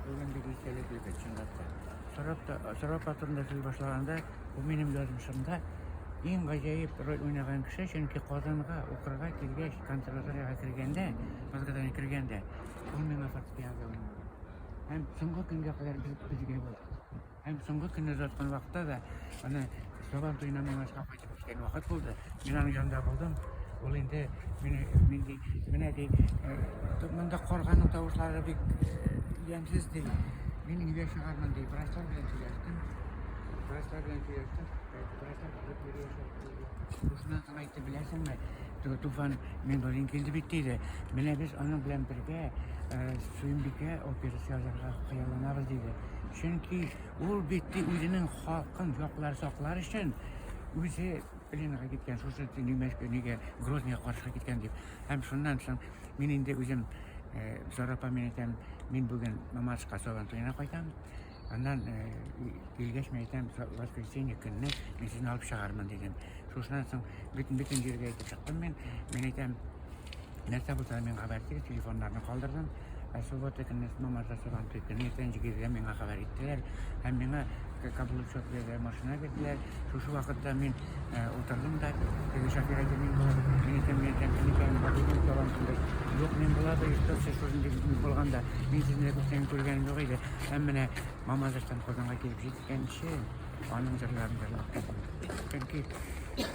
Бүгендегі естелік чындатты. Сарапа турында сөз башлаганда, бу минем язмышымда ең ғажайып роль ойнаған кеше, чөнки Казанга укырга килгәч, консерваторияга кергәндә, Казанга кергәндә, ул миңа фортепиано уйнады. Һәм соңгы көнгә кадәр безгә булды. Һәм соңгы көнне узаткан вакытта да аны Сабан туена маңашка кайтып киткән вакыт булды. Мин аның янында булдым. Ул инде менә ди, монда карганның тавышлары бик ямьсез ди. Мин өйгә чыгармын ди, врачлар белән сөйләштем. Шуннан соң әйтте, беләсеңме, Туфан Мингол килде бит диде. Менә без аның белән бергә Сөембикә операсы язарга хыялланабыз диде. Чөнки ул бит үзенең халкын яклар өчен үзе Пленга киткән, шушы нигә Грознойга каршы киткән дип. Һәм шуннан соң мин инде үзем Сарапа мен әйтәм, мин бүген Мамашка Сабан туена кайтам. Андан килгәч мен әйтәм, воскресенье көнне мин сезне алып чыгармын дидем. Шушынан соң бөтен җиргә әйтеп чыктым мен. Мин әйтәм, нәрсә булса мен хәбәр итегез, телефоннарны калдырдым. Суббота көнне Мамашка Сабан туена иртәнҗегә миңа хәбәр иттеләр. Һәм миңа кабулчык бирде, машина бирделәр. Шушы вакытта мин утырдым да, шофер әйтте, мин юк, мин булады, истәсе шундый булганда, мин сезне күптән күргәнем юк иде. Һәм менә Мамаздан Казанга килеп җиткәнче, аның җырларын җырлап. Чөнки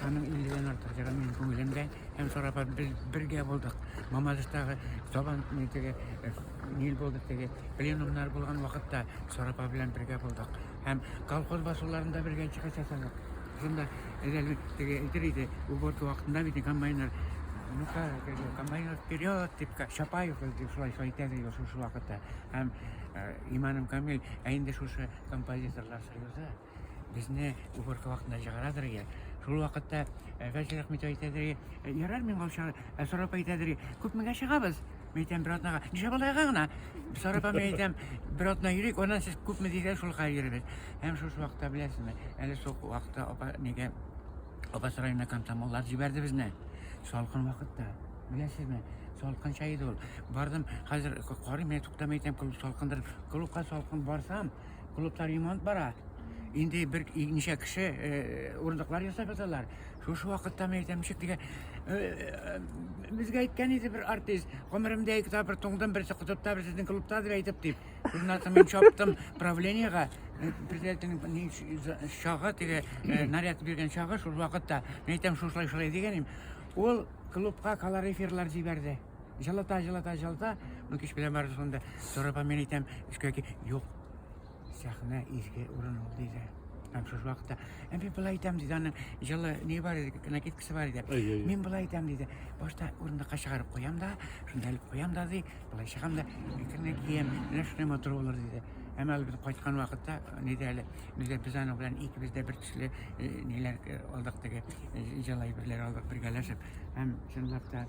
аның 50-дән артык җыры минем күңелемдә, һәм Сарапа бергә булдык. Мамаздагы Сабан нитеге нил булды теге пленумнар булган вакытта Сарапа белән бергә булдык. Һәм колхоз басуларында бергә чыгыш ясадык. Шунда теге әйтер уборка вакытында бит комбайнер, комбайнер вперед, дип Шапаев дип шулай әйтәләр шушы вакытта. Һәм Иманым Камил инде шушы композиторлар союзы безне уборка вакытында чыгарадыр иде. Шул вакытта Фәҗр Әхмәт әйтәдер, ярар мин гаушар, Сарапа әйтәдер, күпмегә чыгабыз? Мен әйтәм, бер атнага, ничә балайга гына? Сарапа мен әйтәм, бер атна йөрик, аннан сез күпме дисәгез, шул кая йөрибез. Һәм шушы вакытта беләсезме, әле шул вакытта нигә Абас районына комсомоллар җибәрде безне. Салкын вакытта, беләсезме? Салкын чай иде ул. Бардым, хәзер карыйм, мен туктамый әйтәм, салкындыр. Клубка салкын барсам, клубта ремонт бара. Инде бер ничә кеше урындыклар ясап яталар. Шушы вакытта мен әйтәм, ничек дигән, безгә әйткән иде бер артист, гомеремдә ике тапкыр туңдым, берсе кутупта, берсе сезнең клубта дип әйтеп дип. Шуннан соң мин чаптым правлениегә, председательнең чагы, теге наряд биргән чагы шул вакытта. Мен әйтәм, шулай дигәнем. Ул клубка калориферлар җибәрде. Җылата. Ну кич белән барды шунда. Сарапа мен әйтәм, искә юк. Сәхнә изге урын ул диде. Һәм шушы вакытта, мен булай әйтәм диде, аның җылы не бар иде, накидкасы бар иде. Мин булай әйтәм диде. Башта урындыкка чыгарып куям да, шунда алып куям да ди, булай чыгам да, икене киям, менә шундый мотор булыр диде. Һәм әле без кайткан вакытта, без аның белән икебез дә бер төсле ниләр алдык, теге җылы әйберләр алдык бергәләшеп. Һәм чынлап та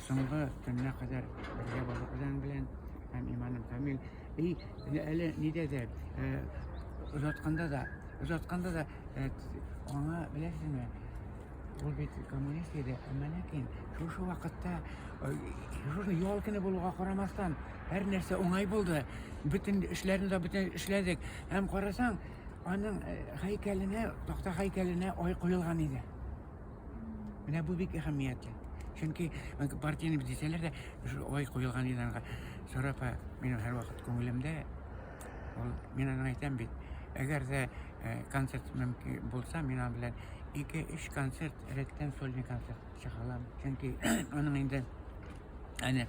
соңгы көннә кадәр бергә булдык белән, һәм Иманым Камил әле нидә дә узатканда да аңа беләсезме, ул бит коммунист иде, әмма ләкин шушы вакытта шушы ял көне булуга карамастан һәр нәрсә уңай булды. Бүтән эшләрне эшләдек. Һәм карасаң, аның һәйкәленә, такта һәйкәленә ай куелган иде. Менә бу бик әһәмиятле. Чөнки партияне дисәләр дә ай куелган иде. Сарапа минем һәр вакыт күңелемдә. Мин аны әйтәм бит, әгәр дә концерт мөмкин булса, мин аны белән 2-3 концерт рәттән сольный концерт чыгалам. Чөнки аның инде әнә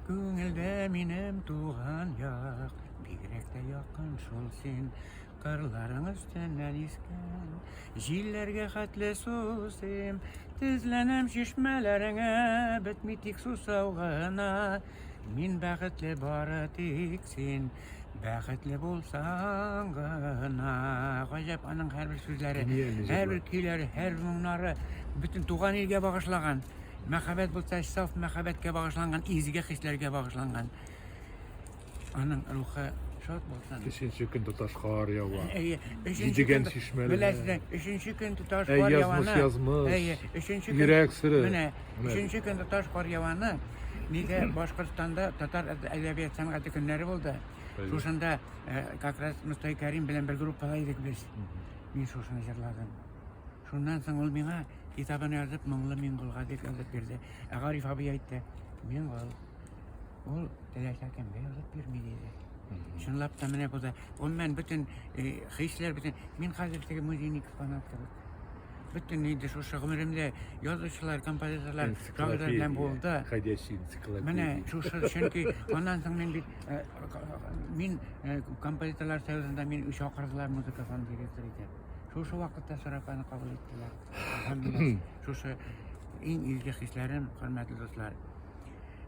күңелдә минем туган як, бигрәк тә якын шул син, кырларың өстеннән искән, җилләргә хәтле сусым, тезләнәм чишмәләреңә, бетми тик сусау гына, мин бәхетле бары тик син, бәхетле булсаң гына. Гаҗәп аның һәрбер сүзләре, һәрбер көйләре, һәрбер моңнары бөтен туган илгә багышлаган. Мәхәббәт булса, саф мәхәббәткә багышланган, изге хисләргә багышланган. Аның рухы шат булсын. 5нче көн тоташ кар ява. Дигән чишмәләр. Беләсез, 3нче көн тоташ кар яваны. Йөрәк сыры. Менә 3нче көн тоташ кар яваны. Нигә Башкортстанда татар әдәбият сәнгате көннәре булды. Шушында как раз Мустай Кәрим белән бер группада идек без. Мин шушыны җырладым. Шуннан соң ул миңа китабын язып, моңлы Минголга дип язып бирде. Гариф абый әйтте, Мингол, ул теләсәкән язып бирми диде. Шунлап та менә бу да, ул мен бөтен хисләр бөтен, мин хәзер теге музейный экспонат кебек. Bütün neydi şu şagımırımda yazıcılar, kompozitörler şagılar bilen buldu. Ходячий энциклопедия. Mene şu çünkü ondan sonra min kompozitörler sayısında min üç akırdılar müzik falan direktörüydü. Şu vakitte Sarapa'nı kabul ettiler. Alhamdülillah. Şu en ilgi hislerim, hürmetli dostlar.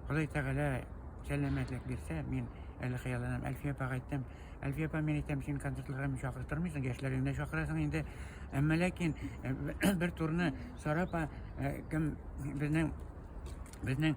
Kolay Teala selametlik birse min el xıyalanam Elfiye bağaytdım. Elfiye bağ men etəm sen konsertlərə müşahırtırmıysan, gençlərində şahırasın indi. Amma lakin bir turnu Sarapa kim bizning